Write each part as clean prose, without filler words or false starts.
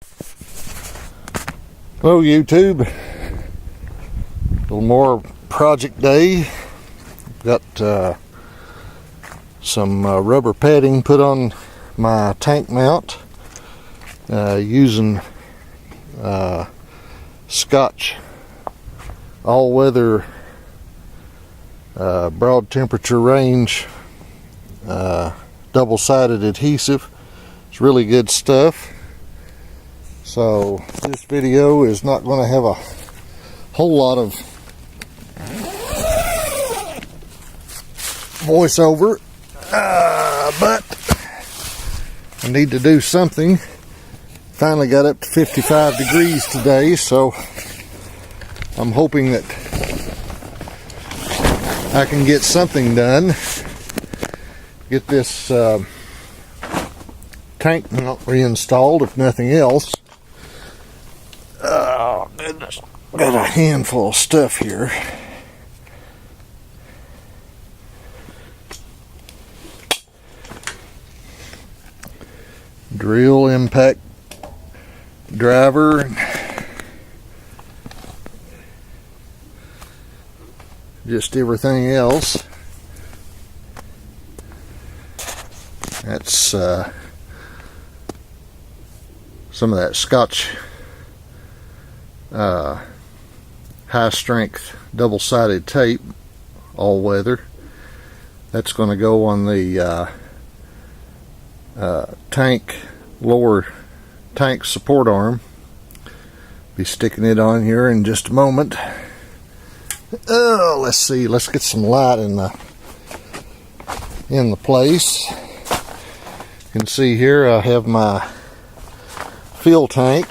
Hello YouTube, a little more project day. Got some rubber padding put on my tank mount using Scotch all-weather broad temperature range double-sided adhesive. It's really good stuff. So this video is not going to have a whole lot of voiceover, but I need to do something. Finally got up to 55 degrees today, so I'm hoping that I can get something done. Get this tank mount reinstalled, if nothing else. Oh goodness, got a handful of stuff here. Drill, impact driver, just everything else. That's some of that Scotch high strength double-sided tape, all weather. That's going to go on the tank, lower tank support arm. Be sticking it on here in just a moment. Oh, let's see, let's get some light in the place. You can see here I have my fuel tank.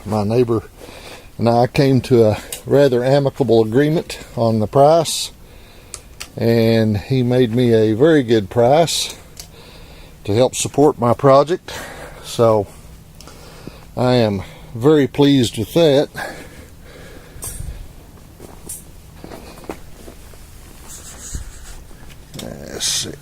My neighbor and I came to a rather amicable agreement on the price, and he made me a very good price to help support my project, so I am very pleased with that. Let's see.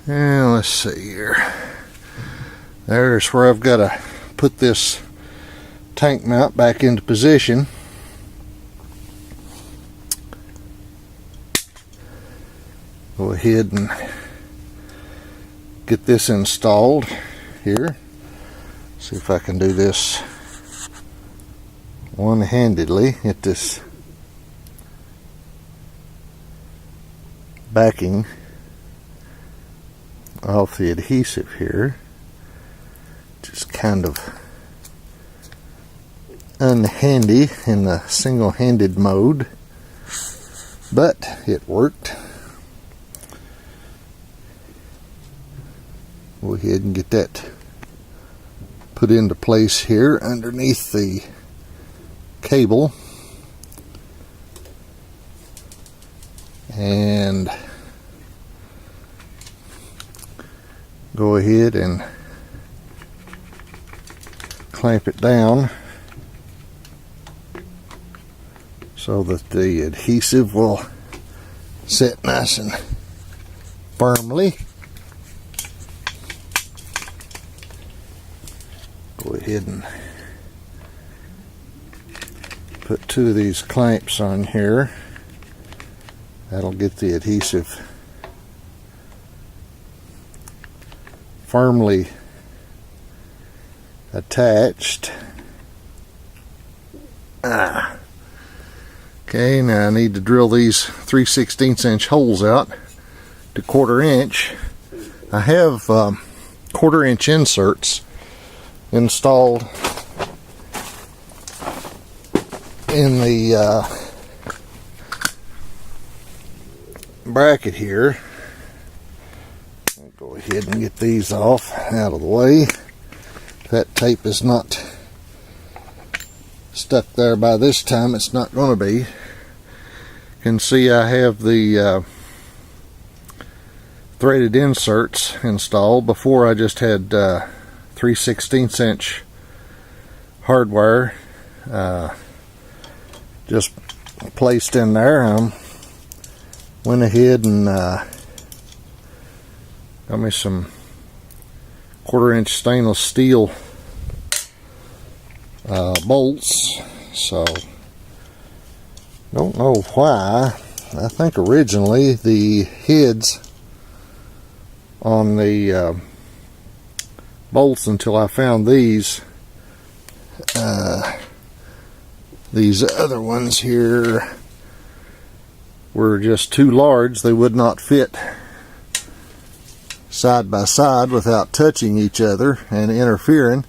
And let's see here. There's where I've got to put this tank mount back into position. Go ahead and get this installed here. See if I can do this one-handedly. Get this backing off the adhesive here. Just kind of unhandy in the single-handed mode, but it worked. Go ahead and get that put into place here underneath the cable, and go ahead and clamp it down so that the adhesive will sit nice and firmly. Go ahead and put two of these clamps on here. That'll get the adhesive firmly attached. Okay, now I need to drill these 3/16 inch holes out to 1/4 inch. I have 1/4 inch inserts installed in the bracket here. Go ahead and get these off out of the way. That tape is not stuck there by this time. It's not going to be. You can see I have the threaded inserts installed. Before I just had 3/16 inch hardwire just placed in there. I went ahead and got me some 1/4-inch stainless steel bolts. So don't know why. I think originally the heads on the bolts, until I found these other ones here, were just too large. They would not fit side by side without touching each other and interfering.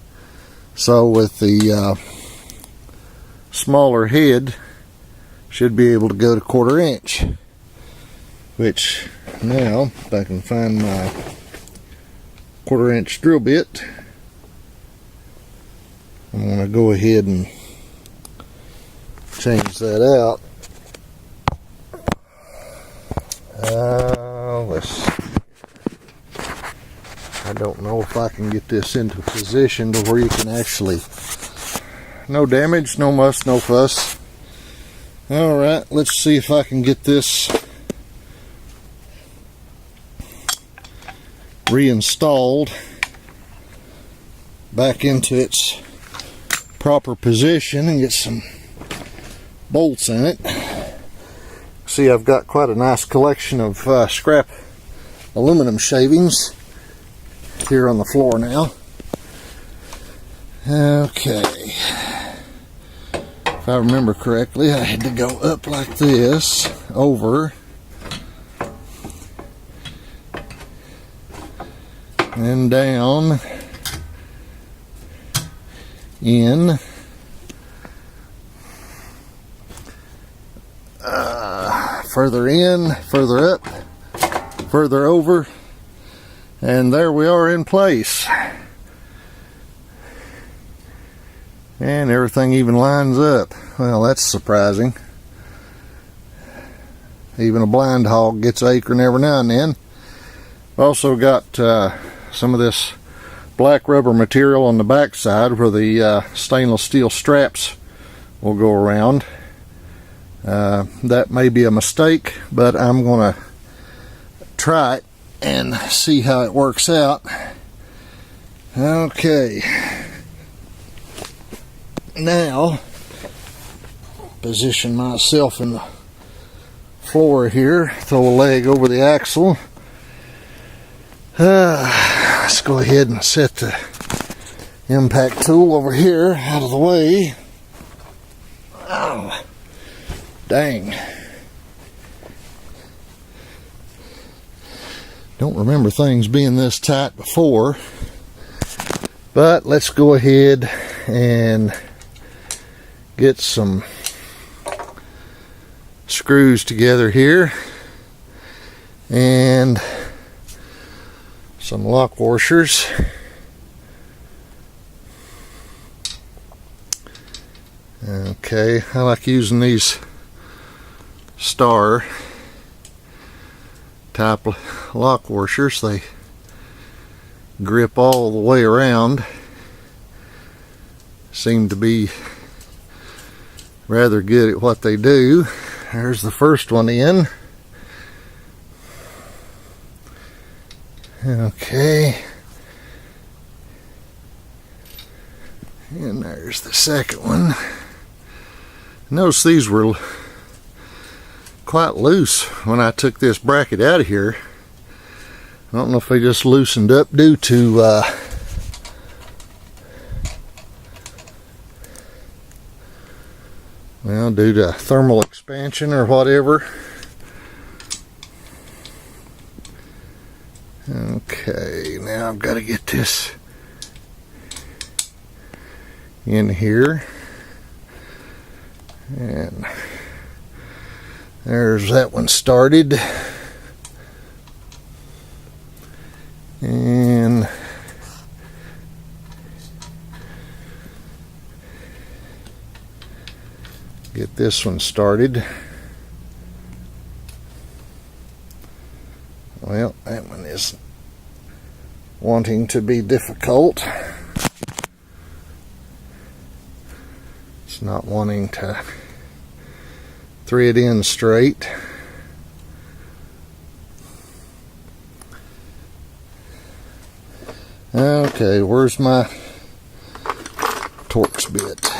So with the smaller head, should be able to go to 1/4 inch, which now, if I can find my 1/4 inch drill bit, I'm going to go ahead and change that out. I don't know if I can get this into position to where you can actually, no damage, no muss, no fuss. Alright, let's see if I can get this reinstalled back into its proper position and get some bolts in it. See, I've got quite a nice collection of scrap aluminum shavings here on the floor now. Okay, if I remember correctly, I had to go up like this, over, and down, in, further in, further up, further over, and there we are in place. And everything even lines up. Well, that's surprising. Even a blind hog gets acring every now and then. Also got some of this black rubber material on the back side where the stainless steel straps will go around. That may be a mistake, but I'm going to try it and see how it works out. Okay. Now, position myself in the floor here, throw a leg over the axle. Let's go ahead and set the impact tool over here out of the way. Oh, dang. Don't remember things being this tight before, but let's go ahead and get some screws together here and some lock washers. Okay, I like using these star type lock washers. They grip all the way around. Seem to be rather good at what they do. There's the first one in. Okay. And there's the second one. Notice these were quite loose when I took this bracket out of here. I don't know if they just loosened up due to due to thermal expansion or whatever. Okay, now I've got to get this in here. And there's that one started. And get this one started. Well, that one is wanting to be difficult. It's not wanting to thread in straight. Okay, where's my Torx bit?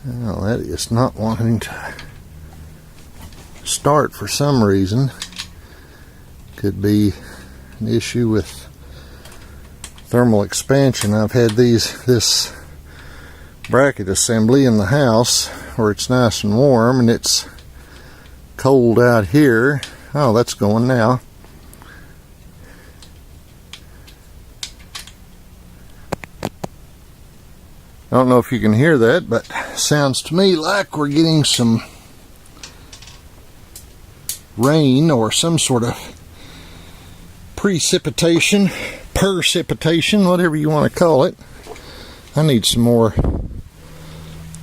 Well, that is not wanting to start for some reason. Could be an issue with thermal expansion. I've had this bracket assembly in the house where it's nice and warm and it's cold out here. Oh, that's going now. I don't know if you can hear that, but sounds to me like we're getting some rain or some sort of precipitation, whatever you want to call it. I need some more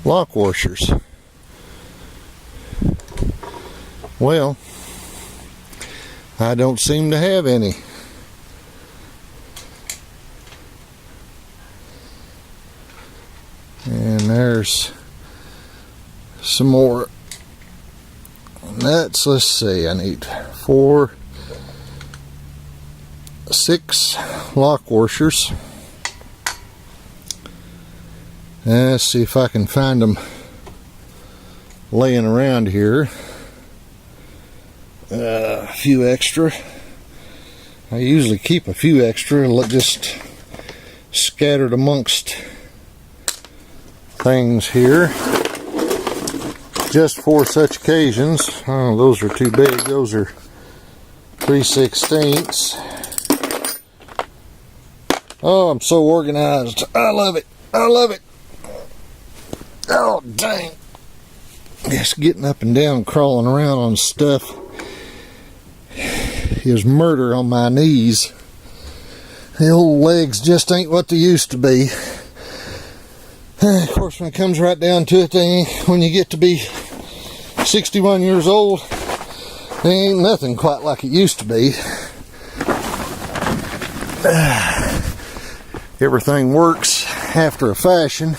lock washers. Well, I don't seem to have any. And there's some more nuts. Let's see, I need 6 lock washers. Let's see if I can find them laying around here. A few extra. I usually keep a few extra just scattered amongst things here, just for such occasions. Oh, those are too big. Those are 3/16. Oh, I'm so organized. I love it. I love it. Oh, dang. Just getting up and down, crawling around on stuff is murder on my knees. The old legs just ain't what they used to be. Of course, when it comes right down to it, when you get to be 61 years old, there ain't nothing quite like it used to be. Everything works after a fashion.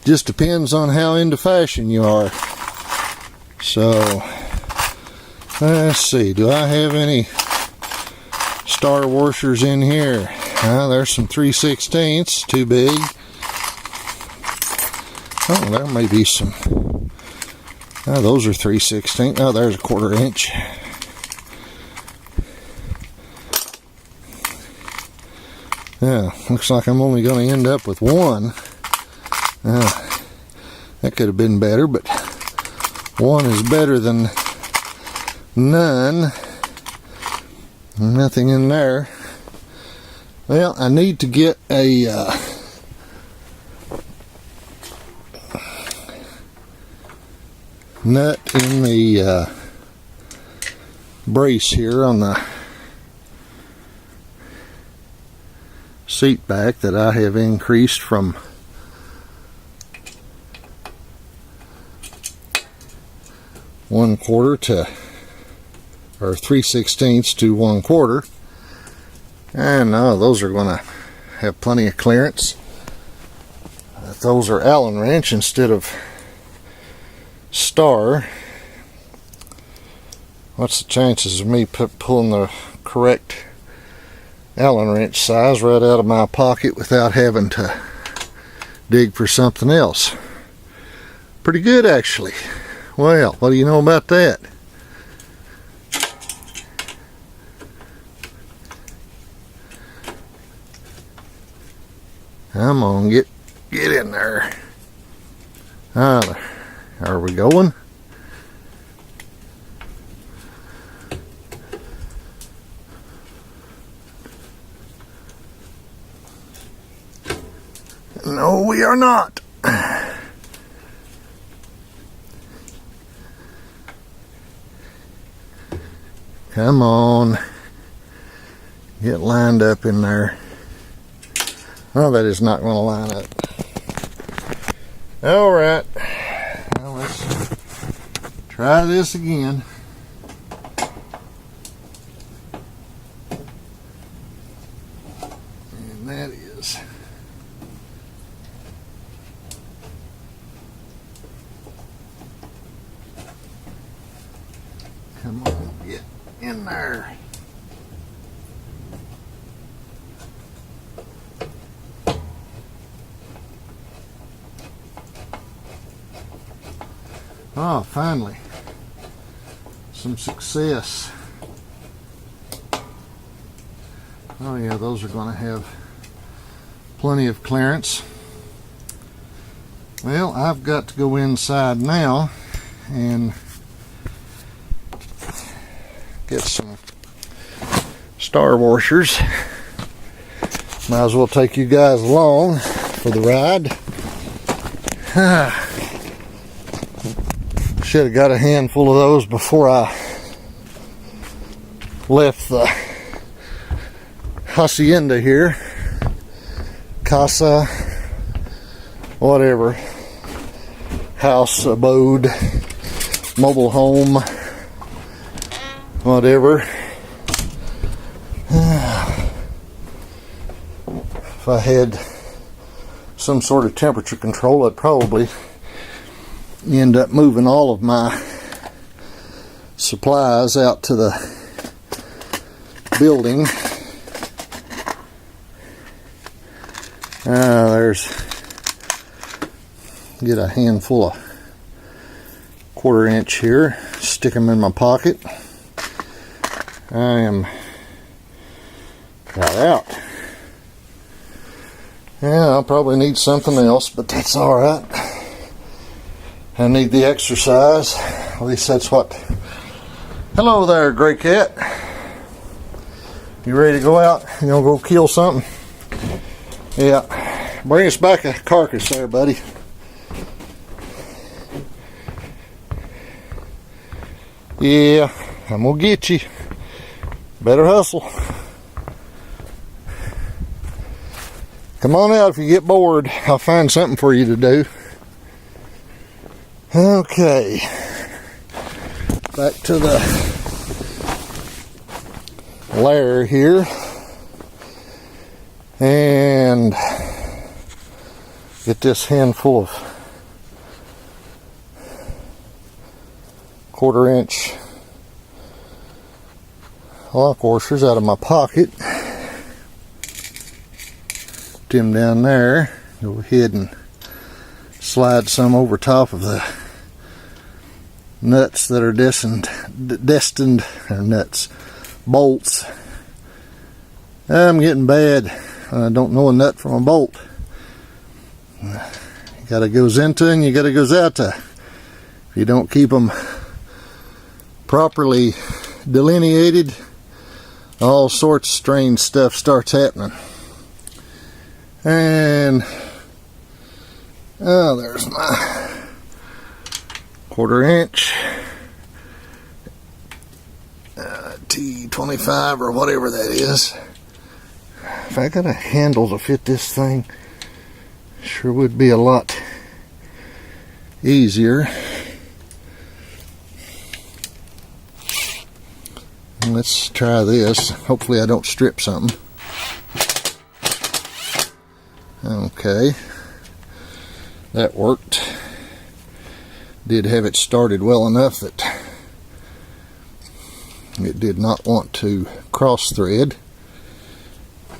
Just depends on how into fashion you are. So, let's see. Do I have any star washers in here? There's some 3/16, too big. Oh, there may be some. Oh, those are 3/16. Oh, there's a 1/4 inch. Yeah, looks like I'm only going to end up with one. That could have been better, but one is better than none. Nothing in there. Well, I need to get a nut in the brace here on the seat back that I have increased from 1/4 to, or 3/16 to 1/4. And no, those are going to have plenty of clearance. Those are Allen wrench instead of star. What's the chances of me pulling the correct Allen wrench size right out of my pocket without having to dig for something else? Pretty good, actually. Well, what do you know about that? Come on, get in there. Are we going? No, we are not. Come on. Get lined up in there. Oh, that is not going to line up. All right. Well, let's Try this again. And that is come on, get in there. Oh, finally, some success. Oh yeah, those are going to have plenty of clearance. Well, I've got to go inside now and get some star washers. Might as well take you guys along for the ride. Should have got a handful of those before I left the hacienda here. Casa, whatever. House, abode, mobile home, whatever. If I had some sort of temperature control, I'd probably end up moving all of my supplies out to the building. Get a handful of 1/4 inch here, stick them in my pocket. I am got out. Yeah, I'll probably need something else, but that's alright. I need the exercise. At least that's what. Hello there, gray cat. You ready to go out? You gonna go kill something? Yeah. Bring us back a carcass there, buddy. Yeah, I'm gonna get you. Better hustle. Come on out if you get bored. I'll find something for you to do. Okay, back to the lair here, and get this handful of 1/4 inch lock washers out of my pocket. Put them down there. Go ahead and slide some over top of the nuts that are destined or nuts, bolts. I'm getting bad. I don't know a nut from a bolt. You gotta goes into and you gotta goes out to. If you don't keep them properly delineated, all sorts of strange stuff starts happening. And oh, there's my 1/4 inch T25 or whatever that is. If I got a handle to fit this thing, sure would be a lot easier. And let's try this. Hopefully I don't strip something. Okay. That worked. Did have it started well enough that it did not want to cross thread.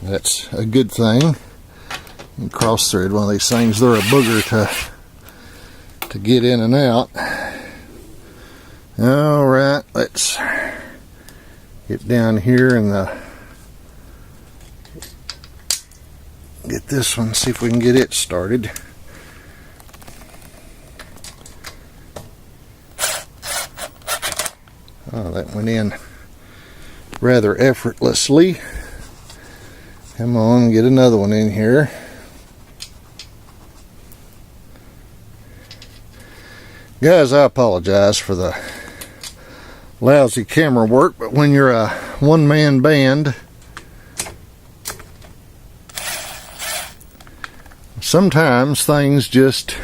That's a good thing. And cross thread one of these things, they're a booger to get in and out. Alright, let's get down here and get this one, see if we can get it started. Oh, that went in rather effortlessly. Come on, get another one in here. Guys, I apologize for the lousy camera work, but when you're a one-man band, sometimes things just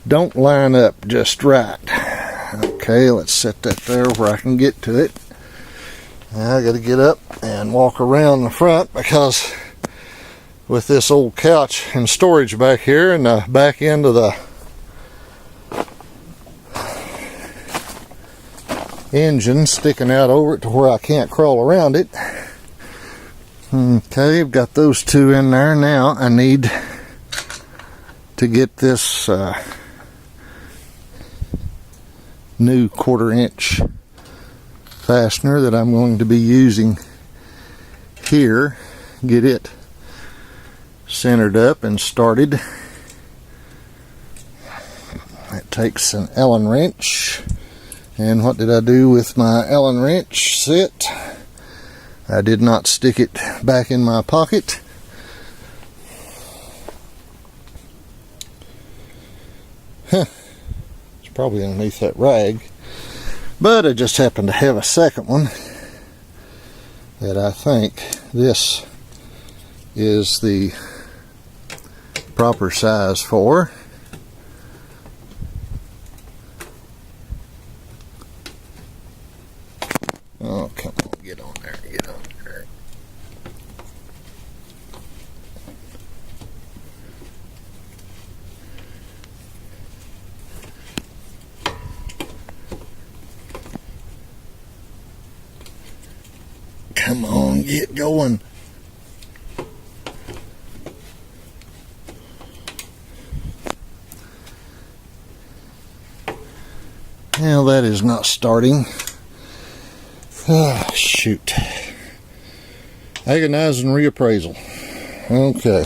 don't line up just right. Okay, let's set that there where I can get to it. Now I got to get up and walk around the front, because with this old couch and storage back here and the back end of the engine sticking out over it to where I can't crawl around it. Okay, I've got those two in there. Now I need to get this new 1/4 inch fastener that I'm going to be using here, get it centered up and started. It takes an Allen wrench, and what did I do with my Allen wrench set? I did not stick it back in my pocket. It's probably underneath that rag, but I just happen to have a second one that I think this is the proper size for. Oh, come on, get on there, get on there. Come on, get going. Now that is not starting. Ah, shoot. Agonizing reappraisal. Okay.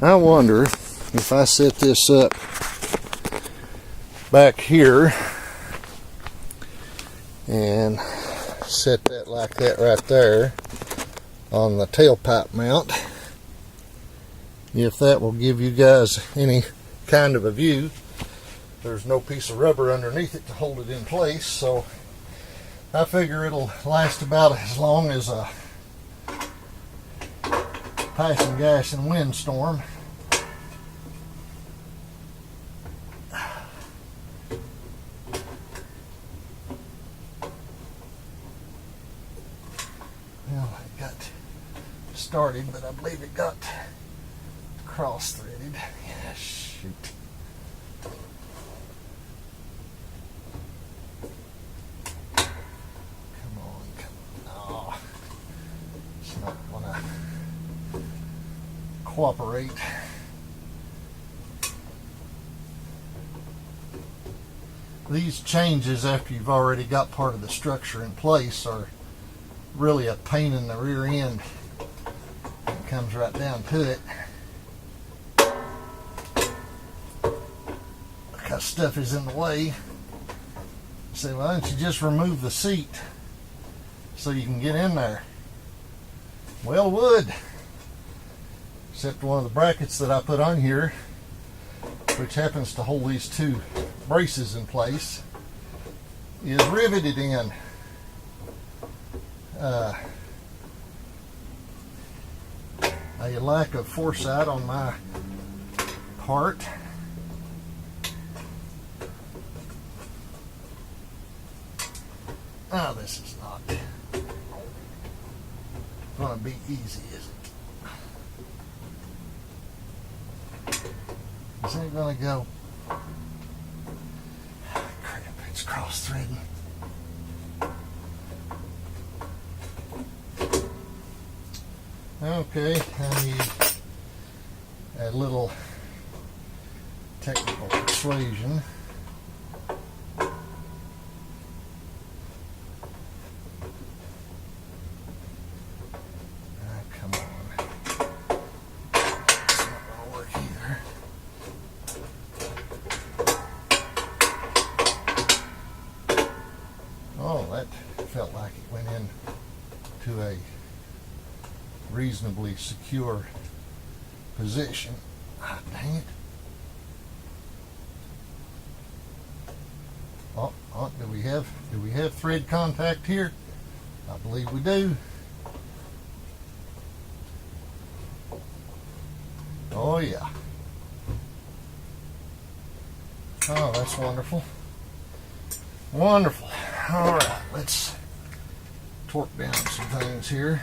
I wonder if I set this up back here and set that like that right there on the tailpipe mount, if that will give you guys any kind of a view. There's no piece of rubber underneath it to hold it in place, so I figure it'll last about as long as a passing gas and windstorm. Well, it got started, but I believe it got cross-threaded. Yeah, shoot. Cooperate. These changes after you've already got part of the structure in place are really a pain in the rear end. It comes right down to it, because stuff is in the way. You say, why don't you just remove the seat so you can get in there? Well, would. Except one of the brackets that I put on here, which happens to hold these two braces in place, is riveted in. A lack of foresight on my part. Oh, this is not going to be easy, is it? This ain't gonna go. Crap, it's cross-threading. Okay, I need a little technical persuasion. Come on. It's not gonna work either. Oh, that felt like it went in to a reasonably secure position. Ah, dang it. Oh, do we have thread contact here? I believe we do. Oh yeah. Oh, that's wonderful. Wonderful. All right, let's torque down some things here.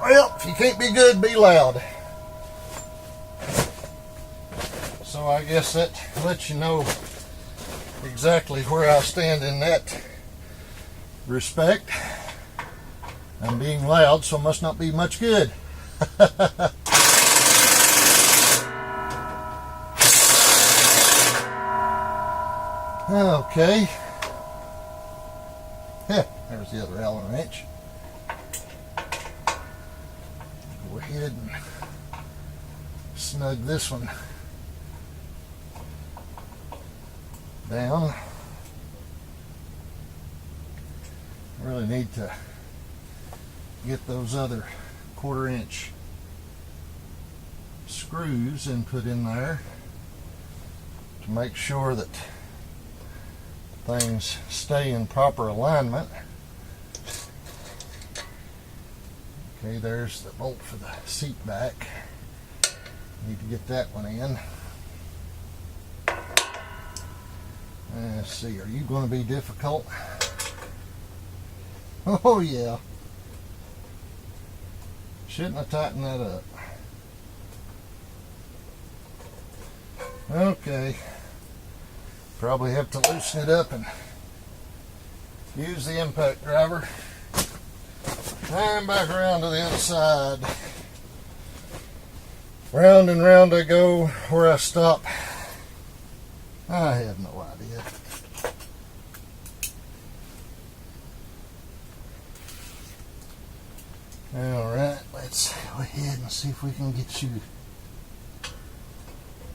Well, if you can't be good, be loud. So I guess that lets you know exactly where I stand in that respect. I'm being loud, so it must not be much good. Okay. Yeah, there's the other Allen wrench. Go ahead and snug this one down. Really need to get those other 1/4 inch screws and put in there to make sure that things stay in proper alignment. Okay, there's the bolt for the seat back. Need to get that one in. Let's see, are you going to be difficult? Oh yeah. Shouldn't have tightened that up. Okay. Probably have to loosen it up and use the impact driver. I'm back around to the other side. Round and round I go. Where I stop, I have no idea. Alright, let's go ahead and see if we can get you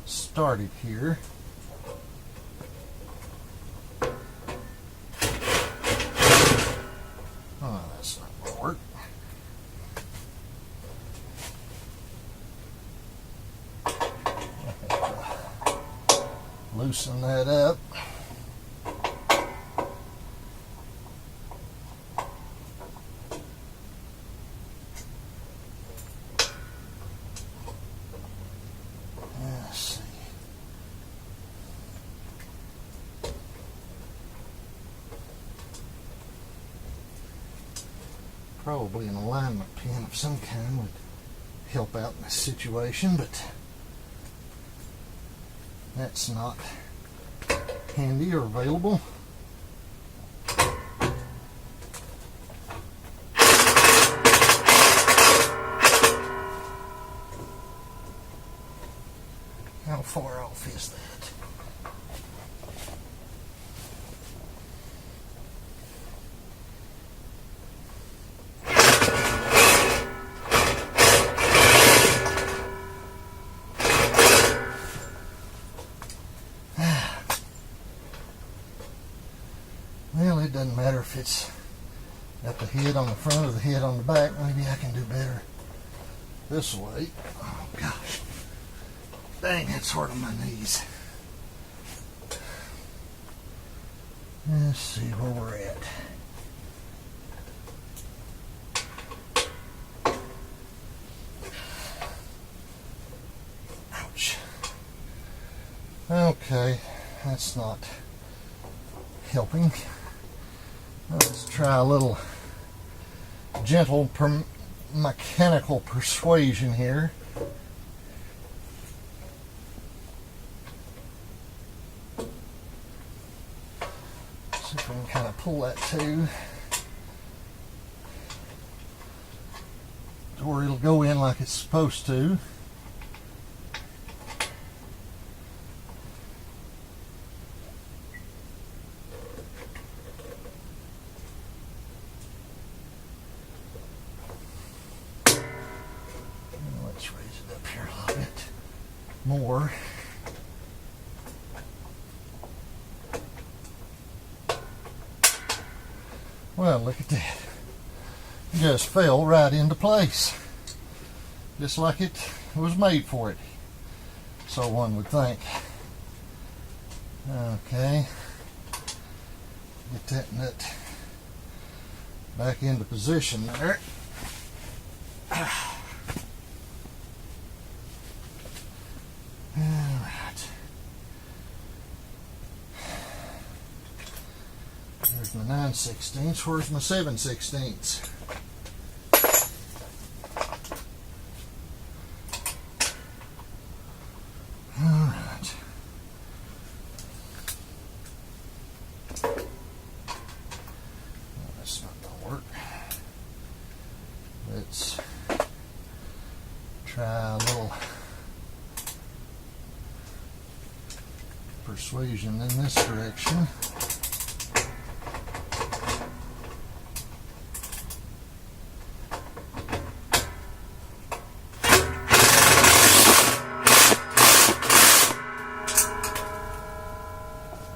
started here. Oh, that's not going to work. Loosen that up. Let's see. Probably an alignment pin of some kind would help out in this situation, but that's not handy or available. How far off is that? Well, it doesn't matter if it's at the head on the front or the head on the back. Maybe I can do better this way. Oh gosh. Dang, that's hard on my knees. Let's see where we're at. Ouch. Okay, that's not helping. Let's try a little gentle mechanical persuasion here. See if we can kind of pull that to where it'll go in like it's supposed to. Let's raise it up here a little bit more. Well, look at that. just fell right into place, just like it was made for it, so one would think. Okay, get that nut back into position there. Alright, there's my 9/16. Where's my 7/16? Alright. That's not going to work. Let's try a little persuasion in this direction.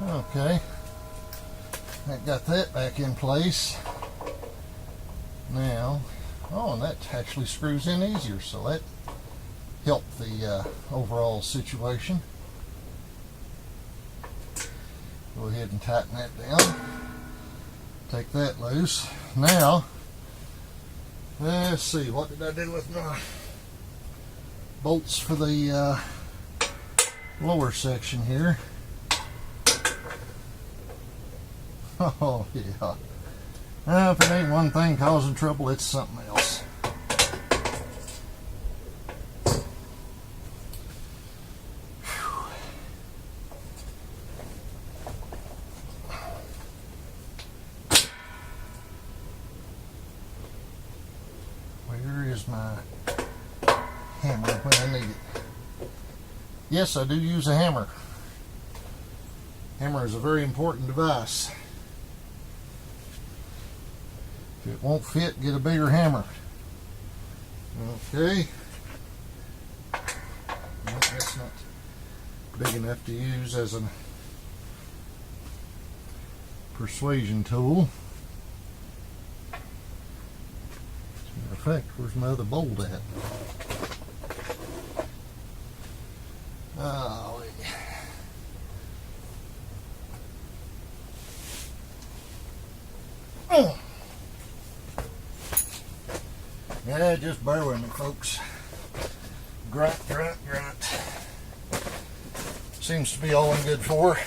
Okay, that got that back in place. Now, oh, and that actually screws in easier, so that helped the overall situation. Go ahead and tighten that down. Take that loose. Now, let's see, what did I do with my bolts for the lower section here? Oh, yeah. Now, if it ain't one thing causing trouble, it's something else. Where is my hammer when I need it? Yes, I do use a hammer. Hammer is a very important device. If it won't fit, get a bigger hammer. Okay. No, that's not big enough to use as a persuasion tool. As a matter of fact, where's my other bolt at? Oh, yeah, just bear with me, folks. Grunt, grunt, grunt. Seems to be all I'm good for.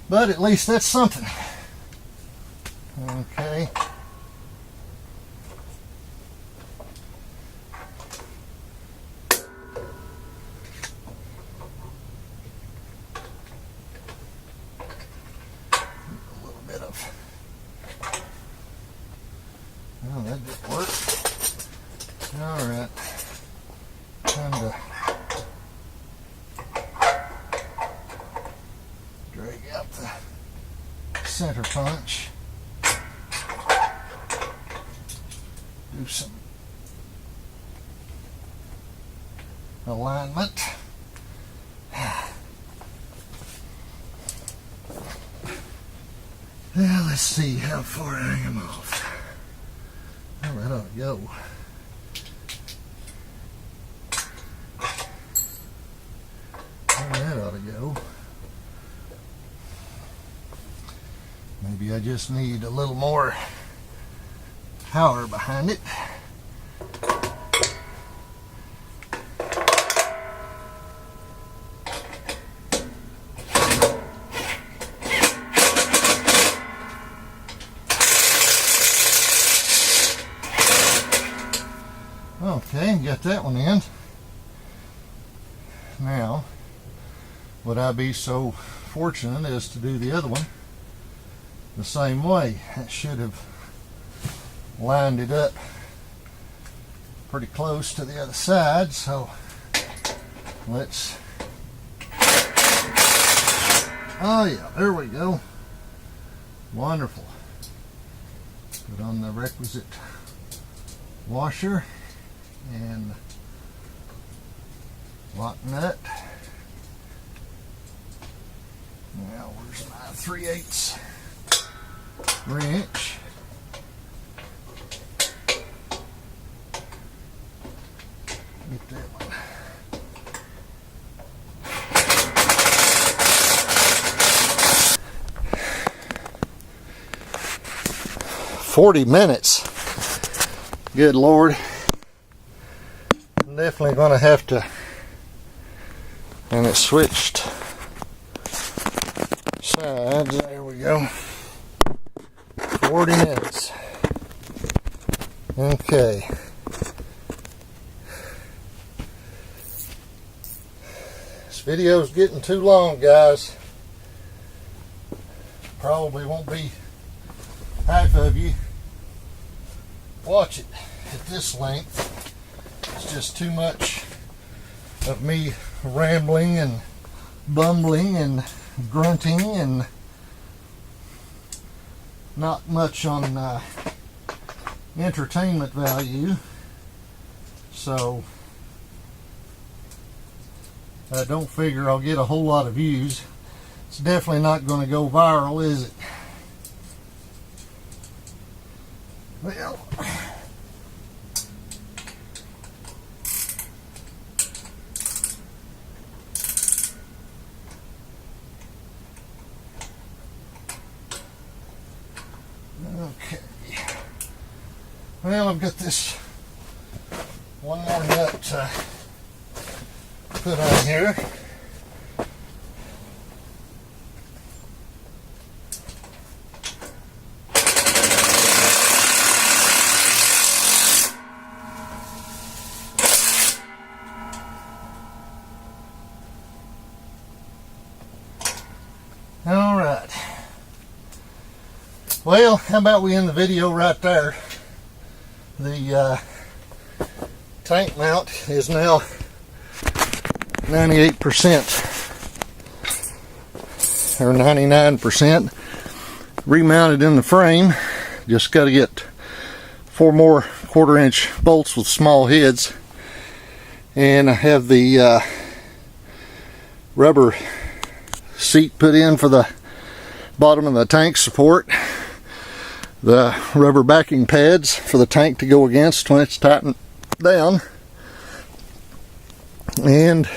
But at least that's something. Okay. A little bit of... Oh, that didn't work. Alright. Time to drag out the center punch. Do some alignment. Well, let's see how far I am off. Oh, that ought to go. Oh, that ought to go. Maybe I just need a little more power behind it. Okay, got that one in. Now, would I be so fortunate as to do the other one the same way? That should have lined it up pretty close to the other side, so let's... Oh yeah, there we go. Wonderful. Put on the requisite washer and lock nut. Now where's my 3/8 wrench? get that one. 40 minutes. Good Lord. I'm definitely going to have to. And it switched sides. There we go. 40 minutes. Okay. This video's getting too long, guys. Probably won't be half of you watch it at this length. It's just too much of me rambling and bumbling and grunting and not much on entertainment value. So I don't figure I'll get a whole lot of views. It's definitely not going to go viral, is it? Well, okay. Well, I've got this one more nut to put on here. All right. Well, how about we end the video right there? The tank mount is now 98% or 99% remounted in the frame. Just got to get 4 more 1/4-inch bolts with small heads, and I have the rubber seat put in for the bottom of the tank support, the rubber backing pads for the tank to go against when it's tightened down, and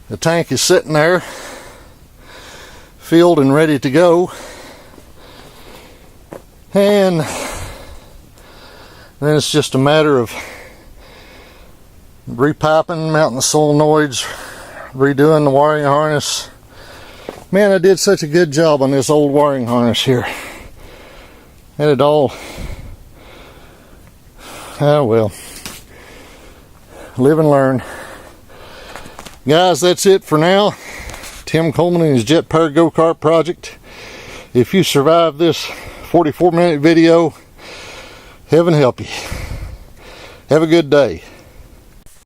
the tank is sitting there filled and ready to go. And then it's just a matter of repiping, mounting the solenoids, redoing the wiring harness. Man, I did such a good job on this old wiring harness here. Had it all. Oh well. Live and learn. Guys, that's it for now. Tim Coleman and his Jet Powered Go Kart project. If you survive this 44-minute video, heaven help you. Have a good day.